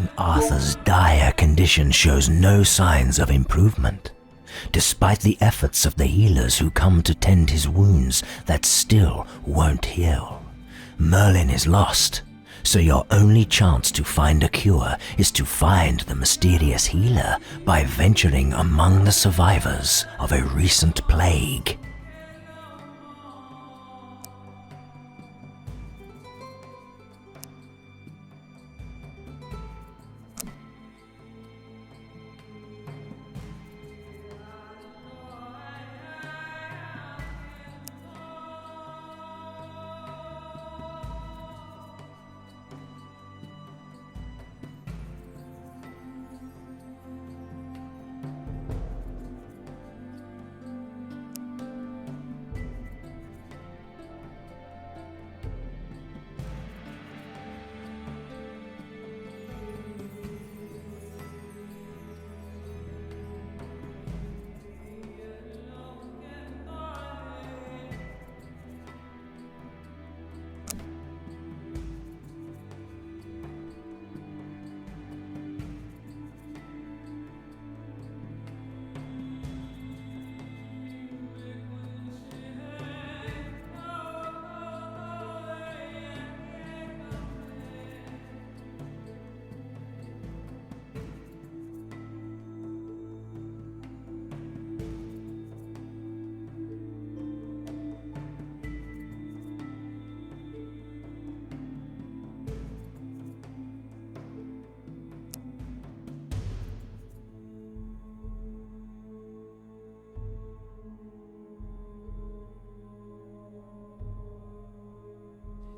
King Arthur's dire condition shows no signs of improvement, despite the efforts of the healers who come to tend his wounds that still won't heal. Merlin is lost, so your only chance to find a cure is to find the mysterious healer by venturing among the survivors of a recent plague.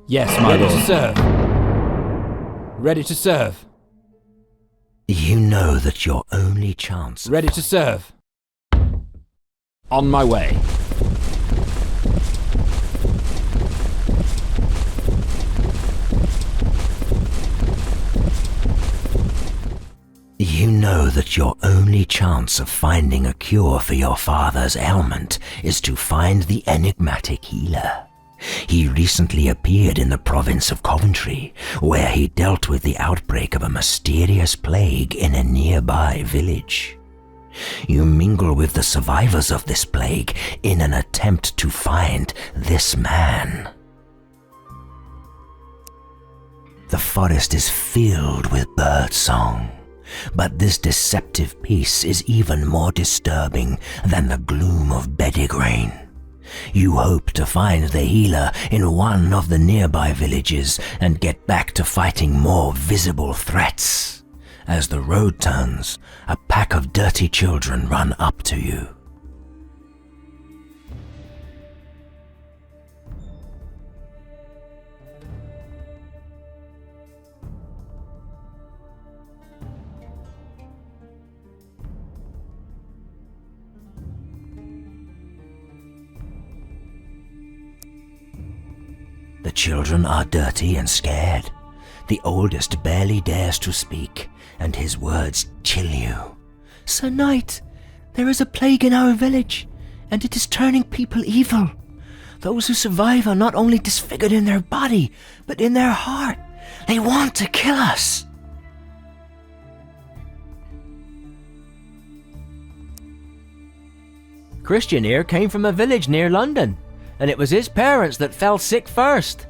Yes, my lord. Ready to serve. Ready to serve. You know that your only chance... Ready to serve. On my way. You know that your only chance of finding a cure for your father's ailment is to find the enigmatic healer. He recently appeared in the province of Coventry, where he dealt with the outbreak of a mysterious plague in a nearby village. You mingle with the survivors of this plague in an attempt to find this man. The forest is filled with birdsong, but this deceptive peace is even more disturbing than the gloom of Beddigrain. You hope to find the healer in one of the nearby villages and get back to fighting more visible threats. As the road turns, a pack of dirty children run up to you. The children are dirty and scared. The oldest barely dares to speak, and his words chill you. Sir Knight, there is a plague in our village, and it is turning people evil. Those who survive are not only disfigured in their body, but in their heart. They want to kill us. Christian here came from a village near London, and it was his parents that fell sick first.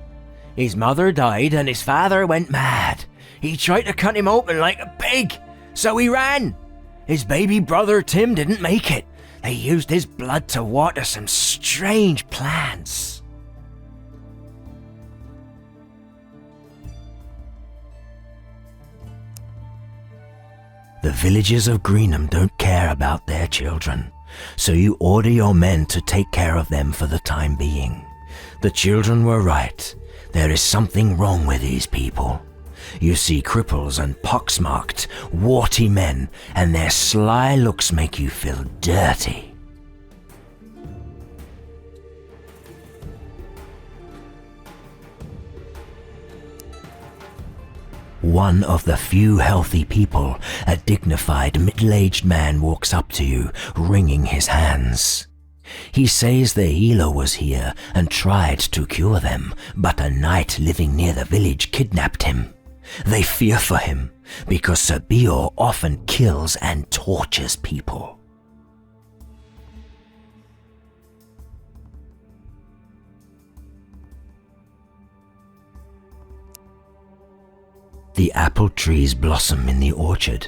His mother died and his father went mad. He tried to cut him open like a pig, so he ran. His baby brother Tim didn't make it. They used his blood to water some strange plants. The villagers of Greenham don't care about their children, so you order your men to take care of them for the time being. The children were right. There is something wrong with these people. You see cripples and poxmarked, warty men, and their sly looks make you feel dirty. One of the few healthy people, a dignified middle-aged man, walks up to you, wringing his hands. He says the healer was here and tried to cure them, but a knight living near the village kidnapped him. They fear for him because Sir Beor often kills and tortures people. The apple trees blossom in the orchard,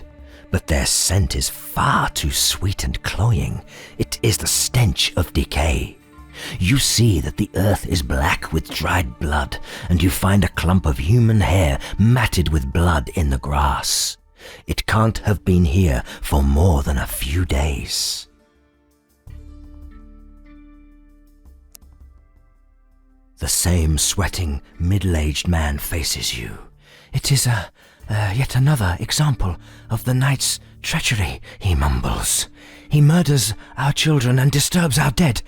but their scent is far too sweet and cloying. It is the stench of decay. You see that the earth is black with dried blood, and you find a clump of human hair matted with blood in the grass. It can't have been here for more than a few days. The same sweating, middle-aged man faces you. It is yet another example of the knight's treachery, he mumbles. He murders our children and disturbs our dead.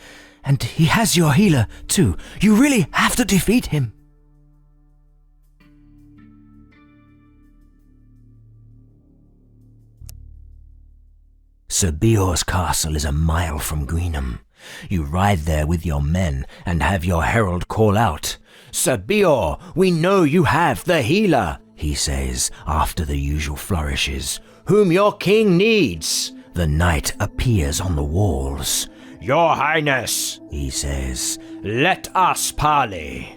And he has your healer, too. You really have to defeat him. Sir Beor's castle is a mile from Greenham. You ride there with your men and have your herald call out. "Sir Beor, we know you have the healer," he says after the usual flourishes. "Whom your king needs." The knight appears on the walls. "Your Highness," he says, "let us parley."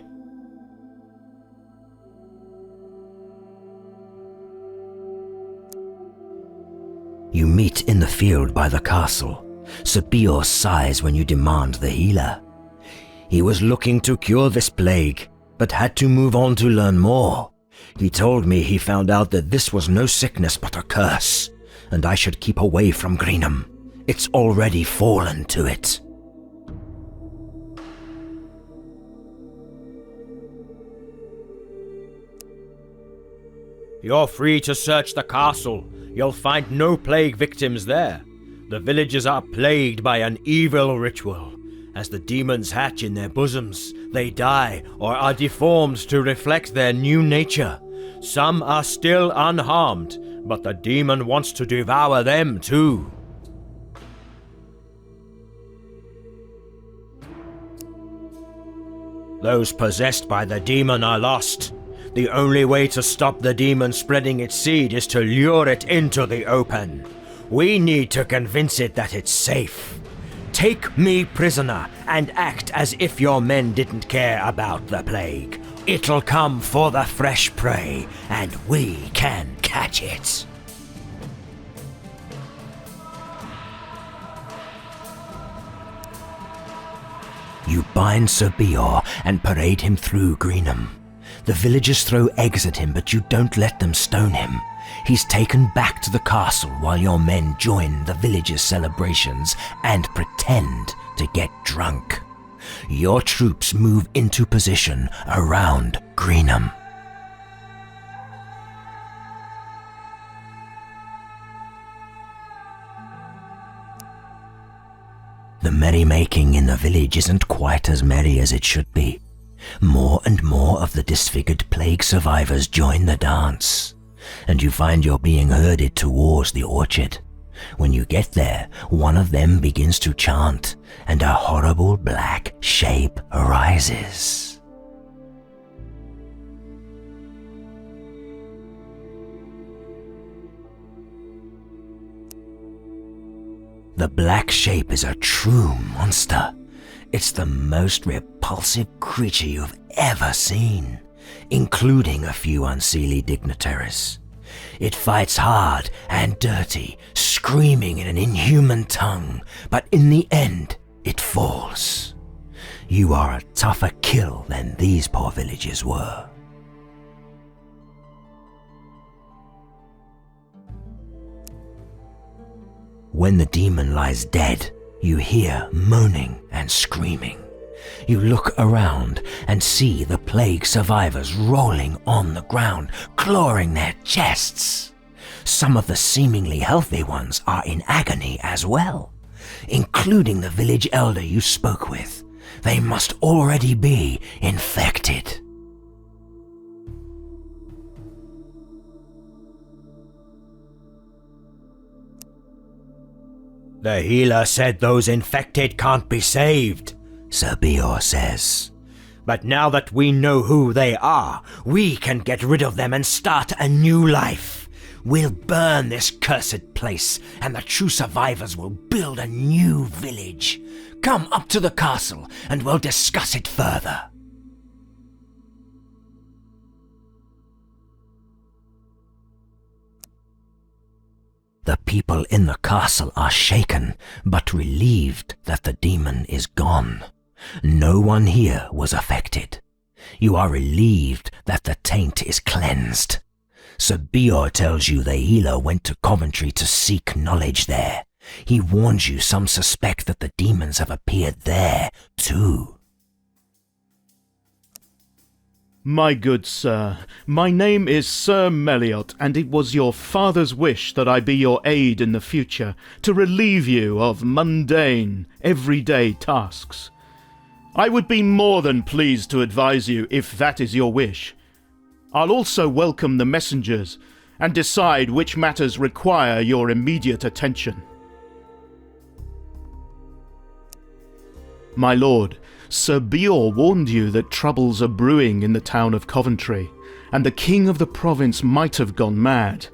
You meet in the field by the castle. Sir Beor sighs when you demand the healer. He was looking to cure this plague, but had to move on to learn more. He told me he found out that this was no sickness but a curse, and I should keep away from Greenham. It's already fallen to it. You're free to search the castle. You'll find no plague victims there. The villagers are plagued by an evil ritual. As the demons hatch in their bosoms, they die or are deformed to reflect their new nature. Some are still unharmed, but the demon wants to devour them too. Those possessed by the demon are lost. The only way to stop the demon spreading its seed is to lure it into the open. We need to convince it that it's safe. Take me prisoner and act as if your men didn't care about the plague. It'll come for the fresh prey, and we can catch it. You bind Sir Beor and parade him through Greenham. The villagers throw eggs at him, but you don't let them stone him. He's taken back to the castle while your men join the villagers' celebrations and pretend to get drunk. Your troops move into position around Greenham. The merrymaking in the village isn't quite as merry as it should be. More and more of the disfigured plague survivors join the dance, and you find you're being herded towards the orchard. When you get there, one of them begins to chant, and a horrible black shape arises. The black shape is a true monster. It's the most repulsive creature you've ever seen, including a few unseelie dignitaries. It fights hard and dirty, screaming in an inhuman tongue, but in the end, it falls. You are a tougher kill than these poor villagers were. When the demon lies dead, you hear moaning and screaming. You look around and see the plague survivors rolling on the ground, clawing their chests. Some of the seemingly healthy ones are in agony as well, including the village elder you spoke with. They must already be infected. The healer said those infected can't be saved, Sir Beor says. But now that we know who they are, we can get rid of them and start a new life. We'll burn this cursed place, and the true survivors will build a new village. Come up to the castle, and we'll discuss it further. The people in the castle are shaken, but relieved that the demon is gone. No one here was affected. You are relieved that the taint is cleansed. Sir Beor tells you the healer went to Coventry to seek knowledge there. He warns you some suspect that the demons have appeared there, too. My good sir, my name is Sir Meliot, and it was your father's wish that I be your aid in the future, to relieve you of mundane, everyday tasks. I would be more than pleased to advise you if that is your wish. I'll also welcome the messengers, and decide which matters require your immediate attention. My lord, Sir Beor warned you that troubles are brewing in the town of Coventry, and the king of the province might have gone mad.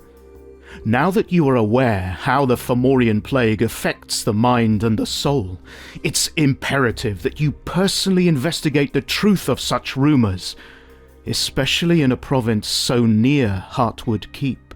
Now that you are aware how the Fomorian plague affects the mind and the soul, it's imperative that you personally investigate the truth of such rumours, especially in a province so near Heartwood Keep.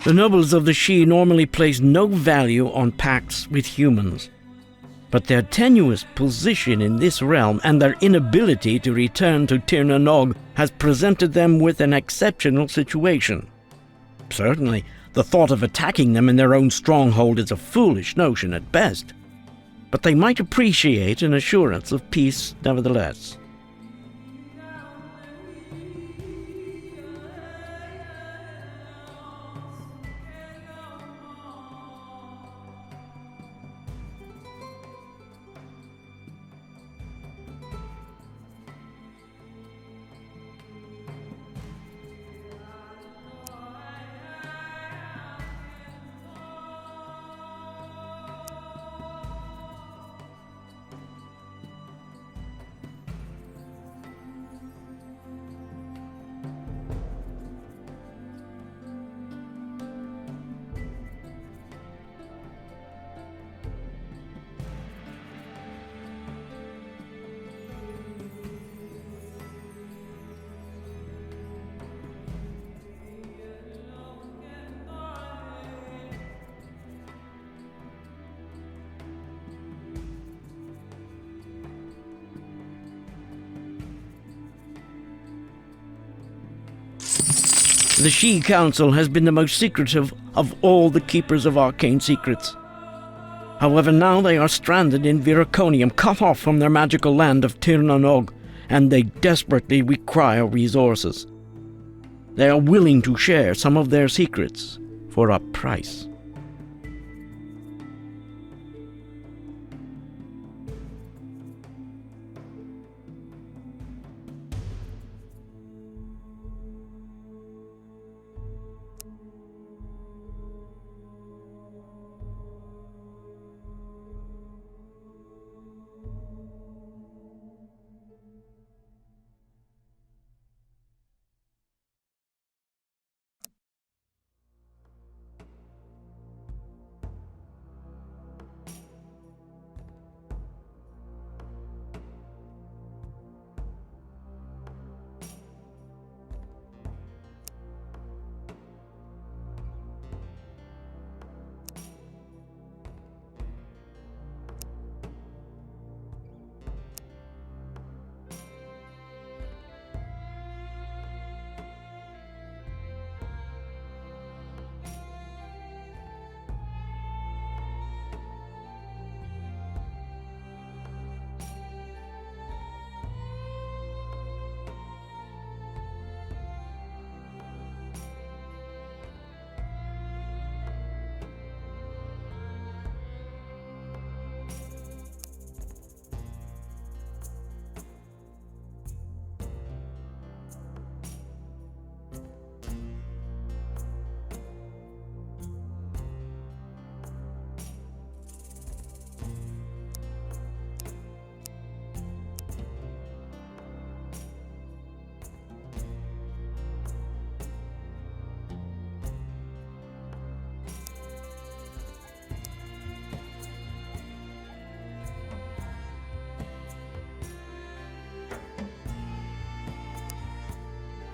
The nobles of the Sidhe normally place no value on pacts with humans, but their tenuous position in this realm and their inability to return to Tir na Nog has presented them with an exceptional situation. Certainly, the thought of attacking them in their own stronghold is a foolish notion at best, but they might appreciate an assurance of peace nevertheless. The Sidhe Council has been the most secretive of all the keepers of arcane secrets. However, now they are stranded in Viraconium, cut off from their magical land of Tir na Nog, and they desperately require resources. They are willing to share some of their secrets for a price.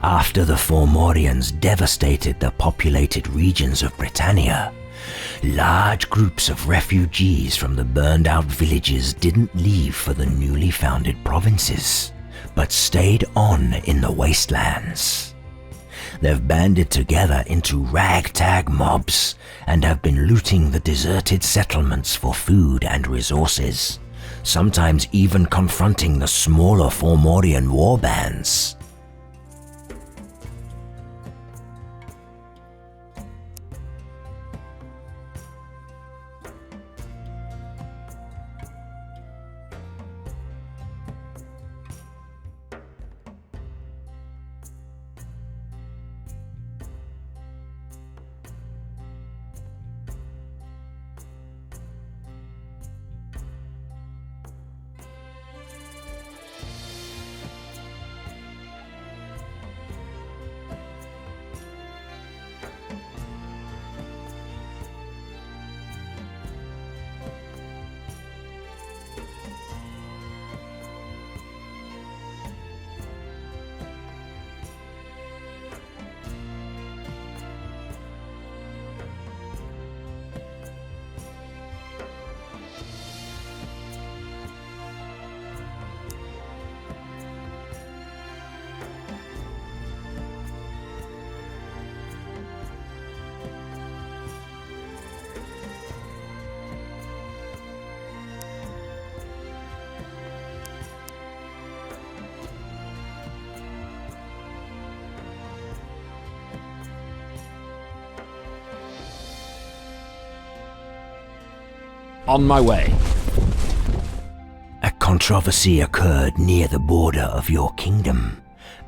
After the Fomorians devastated the populated regions of Britannia, large groups of refugees from the burned-out villages didn't leave for the newly founded provinces, but stayed on in the wastelands. They've banded together into ragtag mobs and have been looting the deserted settlements for food and resources, sometimes even confronting the smaller Fomorian warbands. On my way. A controversy occurred near the border of your kingdom.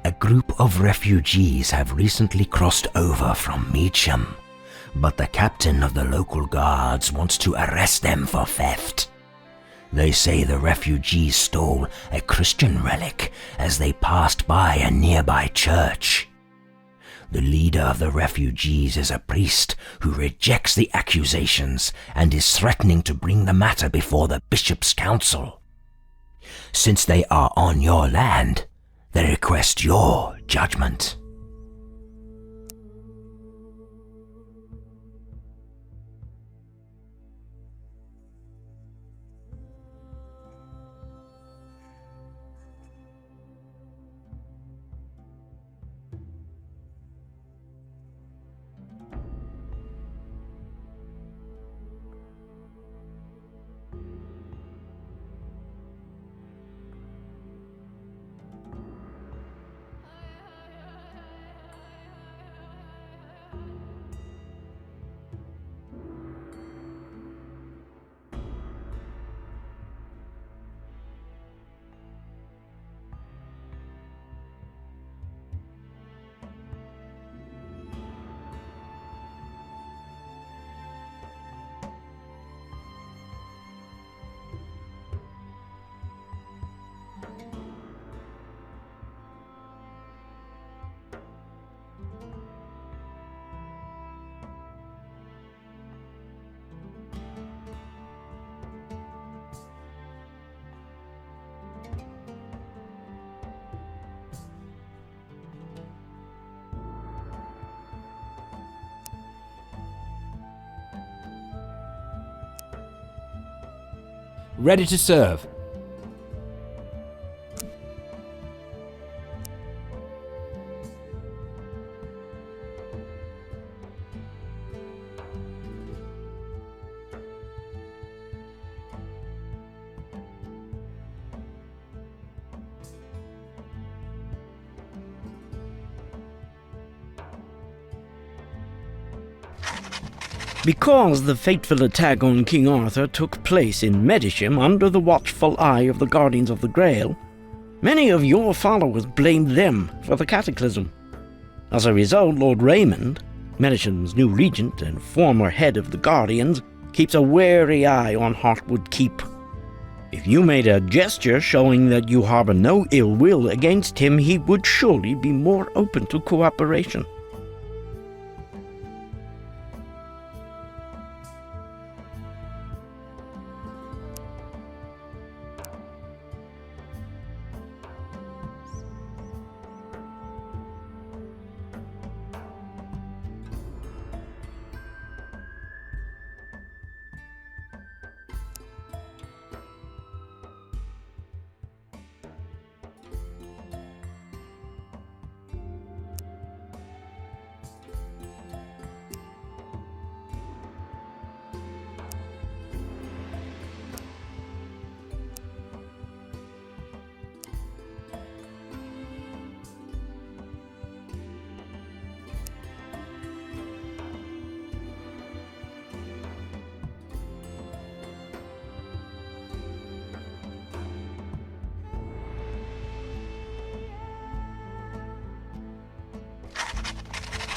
A group of refugees have recently crossed over from Meacham, but the captain of the local guards wants to arrest them for theft. They say the refugees stole a Christian relic as they passed by a nearby church. The leader of the refugees is a priest who rejects the accusations and is threatening to bring the matter before the bishop's council. Since they are on your land, they request your judgment. Ready to serve. Because the fateful attack on King Arthur took place in Medisham under the watchful eye of the Guardians of the Grail, many of your followers blamed them for the cataclysm. As a result, Lord Raymond, Medisham's new regent and former head of the Guardians, keeps a wary eye on Heartwood Keep. If you made a gesture showing that you harbor no ill will against him, he would surely be more open to cooperation.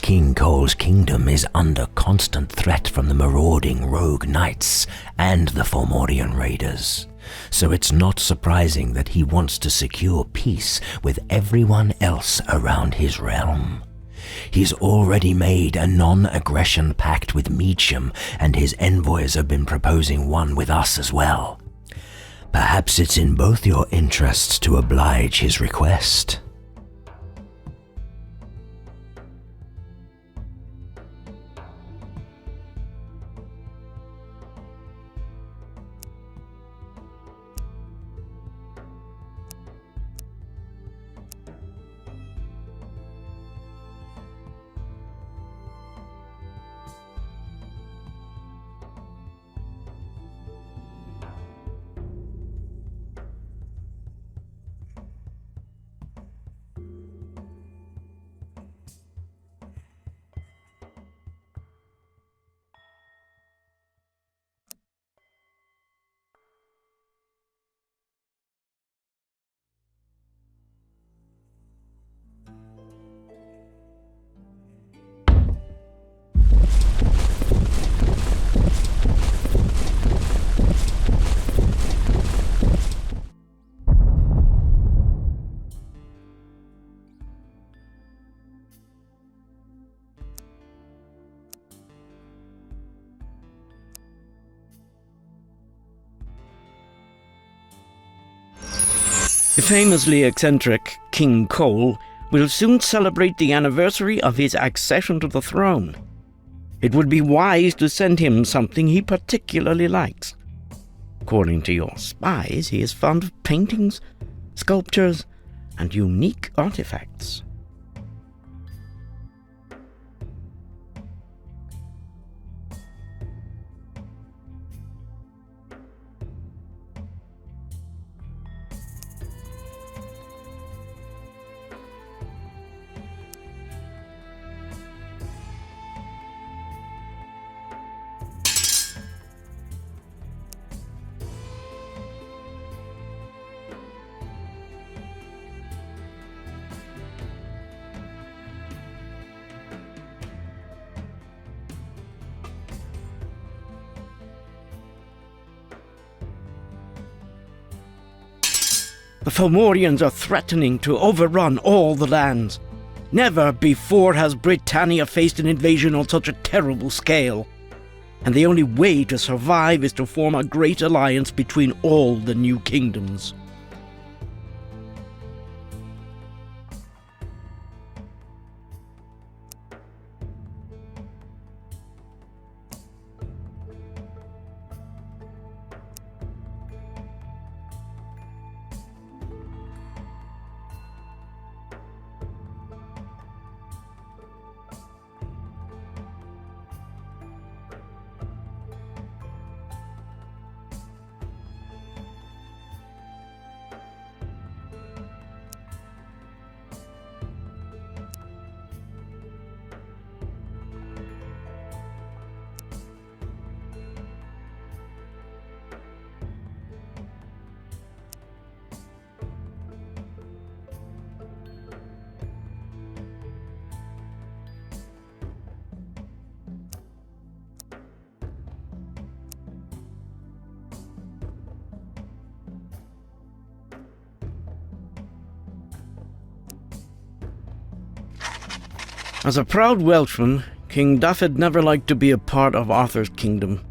King Cole's kingdom is under constant threat from the marauding rogue knights and the Fomorian raiders, so it's not surprising that he wants to secure peace with everyone else around his realm. He's already made a non-aggression pact with Meacham, and his envoys have been proposing one with us as well. Perhaps it's in both your interests to oblige his request. famously eccentric King Cole will soon celebrate the anniversary of his accession to the throne. It would be wise to send him something he particularly likes. According to your spies, he is fond of paintings, sculptures, and unique artifacts. The Fomorians are threatening to overrun all the lands. Never before has Britannia faced an invasion on such a terrible scale. And the only way to survive is to form a great alliance between all the new kingdoms. As a proud Welshman, King Dafydd never liked to be a part of Arthur's kingdom,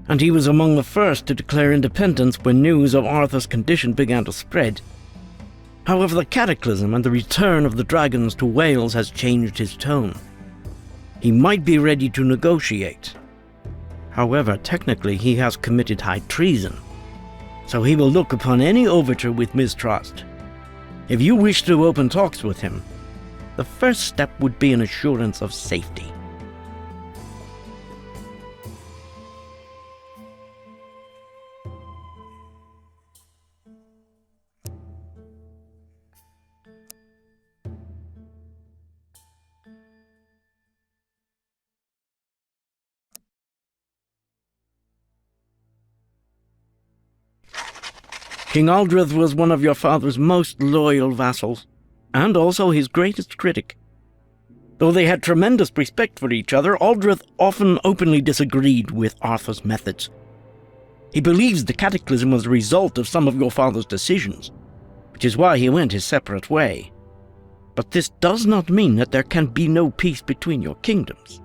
and he was among the first to declare independence when news of Arthur's condition began to spread. However, the cataclysm and the return of the dragons to Wales has changed his tone. He might be ready to negotiate. However, technically he has committed high treason, so he will look upon any overture with mistrust. If you wish to open talks with him, the first step would be an assurance of safety. King Aldrich was one of your father's most loyal vassals, and also his greatest critic. Though they had tremendous respect for each other, Aldrich often openly disagreed with Arthur's methods. He believes the cataclysm was a result of some of your father's decisions, which is why he went his separate way. But this does not mean that there can be no peace between your kingdoms.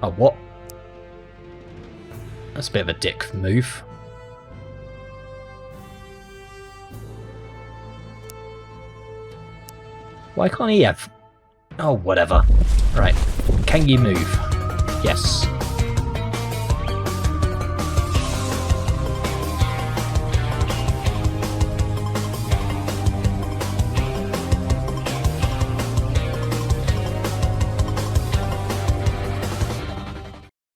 Oh, what? That's a bit of a dick move. Why can't he have... Oh, whatever. Right. Can you move? Yes.